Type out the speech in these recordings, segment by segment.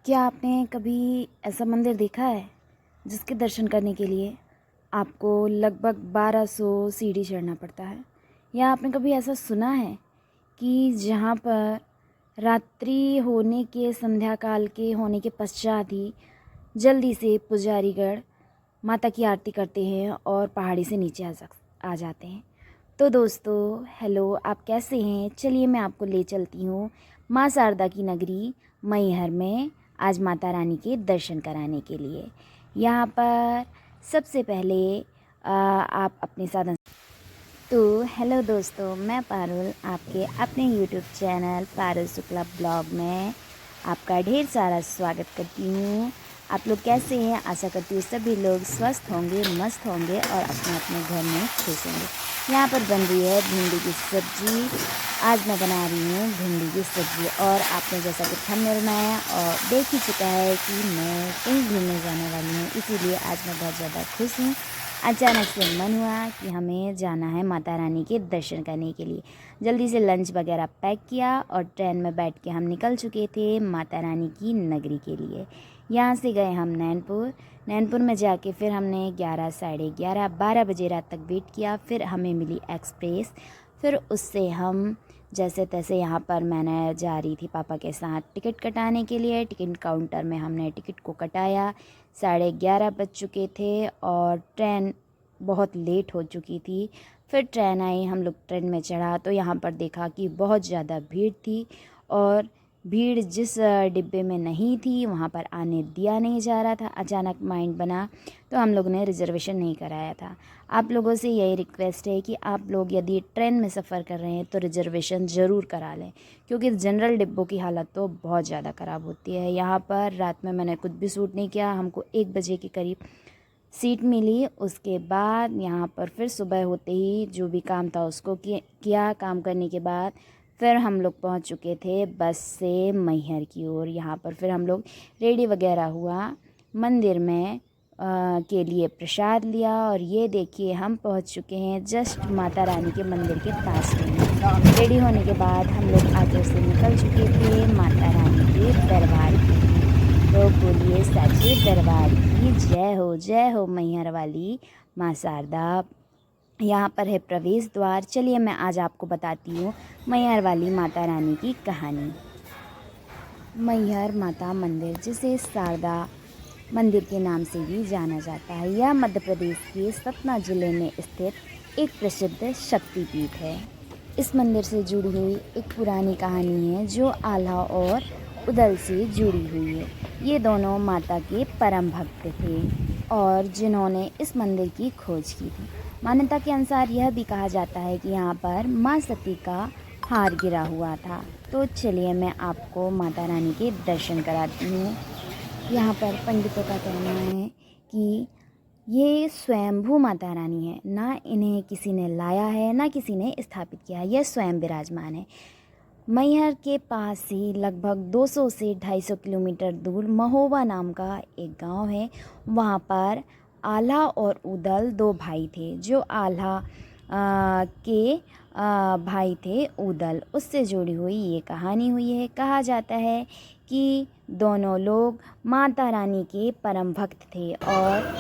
क्या आपने कभी ऐसा मंदिर देखा है जिसके दर्शन करने के लिए आपको लगभग 1200 सीढ़ी चढ़ना पड़ता है? या आपने कभी ऐसा सुना है कि जहाँ पर रात्रि होने के संध्या काल के होने के पश्चात ही जल्दी से पुजारीगण माता की आरती करते हैं और पहाड़ी से नीचे आ जाते हैं। तो दोस्तों हेलो, आप कैसे हैं? चलिए मैं आपको ले चलती हूँ माँ शारदा की नगरी मैहर में आज माता रानी के दर्शन कराने के लिए। यहाँ पर सबसे पहले आप अपने साधन। तो हेलो दोस्तों, मैं पारुल आपके अपने YouTube channel Parul Shukla blog में आपका ढेर सारा स्वागत करती हूँ। आप लोग कैसे हैं? आशा करती हूँ सभी लोग स्वस्थ होंगे, मस्त होंगे और अपने अपने घर में खुश होंगे। यहाँ पर बन रही है भिंडी की सब्जी। आज मैं बना रही हूँ भिंडी की सब्जी और आपने जैसा कि थंबनेल में और देख ही चुका है कि मैं कहीं घूमने जाने वाली हूँ, इसीलिए आज मैं बहुत ज़्यादा खुश हूँ। अचानक से मन हुआ कि हमें जाना है माता रानी के दर्शन करने के लिए। जल्दी से लंच वगैरह पैक किया और ट्रेन में बैठ के हम निकल चुके थे माता रानी की नगरी के लिए। यहाँ से गए हम नैनपुर में जाके फिर हमने 11, साढ़े 11, 12 बजे रात तक वेट किया। फिर हमें मिली एक्सप्रेस। फिर उससे हम जैसे तैसे यहाँ पर मैंने जा रही थी पापा के साथ टिकट कटाने के लिए। टिकट काउंटर में हमने टिकट को कटाया। 11:30 बज चुके थे और ट्रेन बहुत लेट हो चुकी थी। फिर ट्रेन आई, हम लोग ट्रेन में चढ़ा तो यहाँ पर देखा कि बहुत ज़्यादा भीड़ थी और भीड़ जिस डिब्बे में नहीं थी वहाँ पर आने दिया नहीं जा रहा था। अचानक माइंड बना तो हम लोग ने रिज़र्वेशन नहीं कराया था। आप लोगों से यही रिक्वेस्ट है कि आप लोग यदि ट्रेन में सफ़र कर रहे हैं तो रिज़र्वेशन ज़रूर करा लें, क्योंकि जनरल डिब्बों की हालत तो बहुत ज़्यादा ख़राब होती है। यहाँ पर रात में मैंने कुछ भी सूट नहीं किया। हमको 1 बजे के करीब सीट मिली। उसके बाद यहाँ पर फिर सुबह होते ही जो भी काम था उसको किया। काम करने के बाद फिर हम लोग पहुँच चुके थे बस से मैहर की ओर। यहाँ पर फिर हम लोग रेडी वगैरह हुआ, मंदिर में के लिए प्रसाद लिया और ये देखिए हम पहुँच चुके हैं जस्ट माता रानी के मंदिर के पास में। रेडी होने के बाद हम लोग ऑटो से निकल चुके थे माता रानी के दरबार के लिए। तो बोलिए सच्चे दरबार की जय हो मैहर वाली माँ शारदा। यहाँ पर है प्रवेश द्वार। चलिए मैं आज आपको बताती हूँ मैहर वाली माता रानी की कहानी। मैहर माता मंदिर, जिसे शारदा मंदिर के नाम से भी जाना जाता है, यह मध्य प्रदेश के सतना जिले में स्थित एक प्रसिद्ध शक्तिपीठ है। इस मंदिर से जुड़ी हुई एक पुरानी कहानी है जो आल्हा और उदल से जुड़ी हुई है। ये दोनों माता के परम भक्त थे और जिन्होंने इस मंदिर की खोज की थी। मान्यता के अनुसार यह भी कहा जाता है कि यहाँ पर माँ सती का हार गिरा हुआ था। तो चलिए मैं आपको माता रानी के दर्शन कराती हूँ। यहाँ पर पंडितों का कहना है कि ये स्वयंभू माता रानी है, ना इन्हें किसी ने लाया है ना किसी ने स्थापित किया है, यह स्वयं विराजमान है। मैहर के पास ही लगभग 200 से 250 किलोमीटर दूर महोबा नाम का एक गांव है। वहाँ पर आल्हा और उदल 2 भाई थे। जो आल्हा के भाई थे उदल, उससे जुड़ी हुई ये कहानी हुई है। कहा जाता है कि दोनों लोग माता रानी के परम भक्त थे और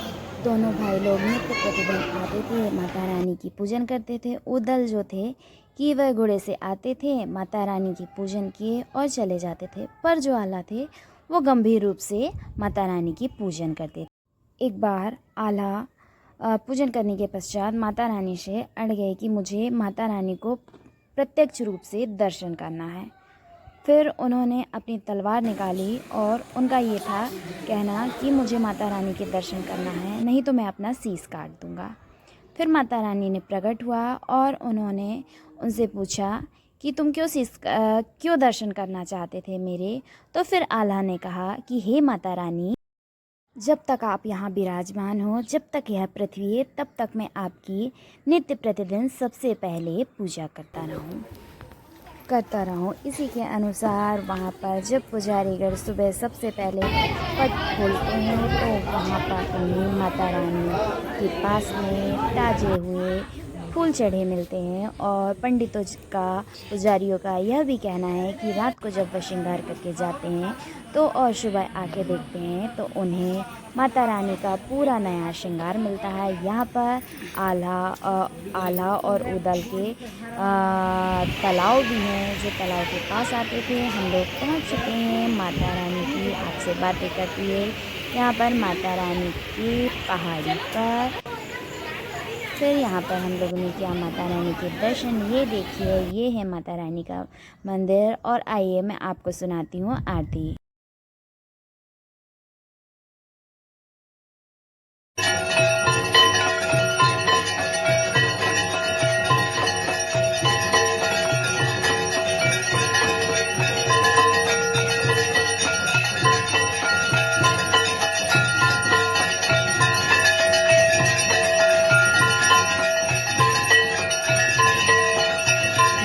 दोनों भाई लोग नित्य प्रतिदिन आते थे, माता रानी की पूजन करते थे। उदल जो थे कि वह घोड़े से आते थे, माता रानी की पूजन किए और चले जाते थे, पर जो आल्हा थे वो गंभीर रूप से माता रानी की पूजन करते थे। एक बार आल्हा पूजन करने के पश्चात माता रानी से अड़ गए कि मुझे माता रानी को प्रत्यक्ष रूप से दर्शन करना है। फिर उन्होंने अपनी तलवार निकाली और उनका ये था कहना कि मुझे माता रानी के दर्शन करना है, नहीं तो मैं अपना शीश काट दूंगा। फिर माता रानी ने प्रकट हुआ और उन्होंने उनसे पूछा कि तुम क्यों दर्शन करना चाहते थे मेरे? तो फिर आल्हा ने कहा कि हे माता रानी, जब तक आप यहाँ विराजमान हो, जब तक यह पृथ्वी है, तब तक मैं आपकी नित्य प्रतिदिन सबसे पहले पूजा करता रहूँ। इसी के अनुसार वहाँ पर जब पुजारीगण सुबह सबसे पहले पट खोलते हैं तो वहाँ पर उन्हें माता रानी के पास में ताजे हुए फूल चढ़े मिलते हैं। और पंडितों का, पुजारियों का यह भी कहना है कि रात को जब वह श्रृंगार करके जाते हैं तो और सुबह आके देखते हैं तो उन्हें माता रानी का पूरा नया श्रृंगार मिलता है। यहाँ पर आल्हा और उदल के तालाब भी हैं, जो तालाब के पास आते थे। हम लोग पहुँच चुके हैं। माता रानी की आपसे बातें करती है यहाँ पर माता रानी की पहाड़ी पर। फिर यहाँ पर हम लोगों ने किया माता रानी के दर्शन। ये देखिए, ये है माता रानी का मंदिर। और आइए मैं आपको सुनाती हूँ आरती।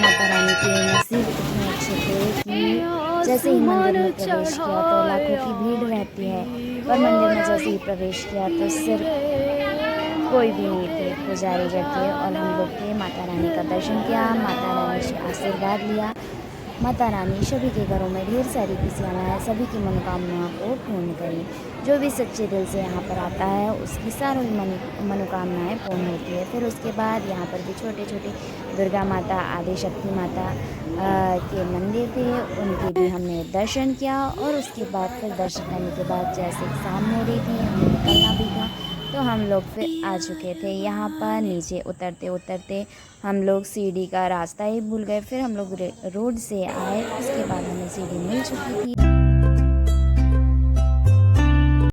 माता रानी के नसीब इतने अच्छे थे कि जैसे ही मंदिर में प्रवेश किया तो लाखों की भीड़ रहती है, पर मंदिर में जैसे ही प्रवेश किया तो सिर्फ कोई भी नहीं थे, पुजारी जब थे और हम लोग थे। माता रानी का दर्शन किया, माता रानी से आशीर्वाद लिया। माता रानी सभी के घरों में ढेर सारी खुशियाँ लाए, सभी की मनोकामनाओं को पूर्ण करें। जो भी सच्चे दिल से यहाँ पर आता है उसकी सारी मनोकामनाएँ पूर्ण होती है। फिर उसके बाद यहाँ पर भी छोटे छोटे दुर्गा माता, आदि शक्ति माता के मंदिर थे, उनके भी हमने दर्शन किया। और उसके बाद फिर दर्शन करने के बाद जैसे शाम हो रही थी, हमें निकलना भी था, तो हम लोग फिर आ चुके थे। यहाँ पर नीचे उतरते उतरते हम लोग सीढ़ी का रास्ता ही भूल गए। फिर हम लोग रोड से आए, उसके बाद हमें सीढ़ी मिल चुकी थी।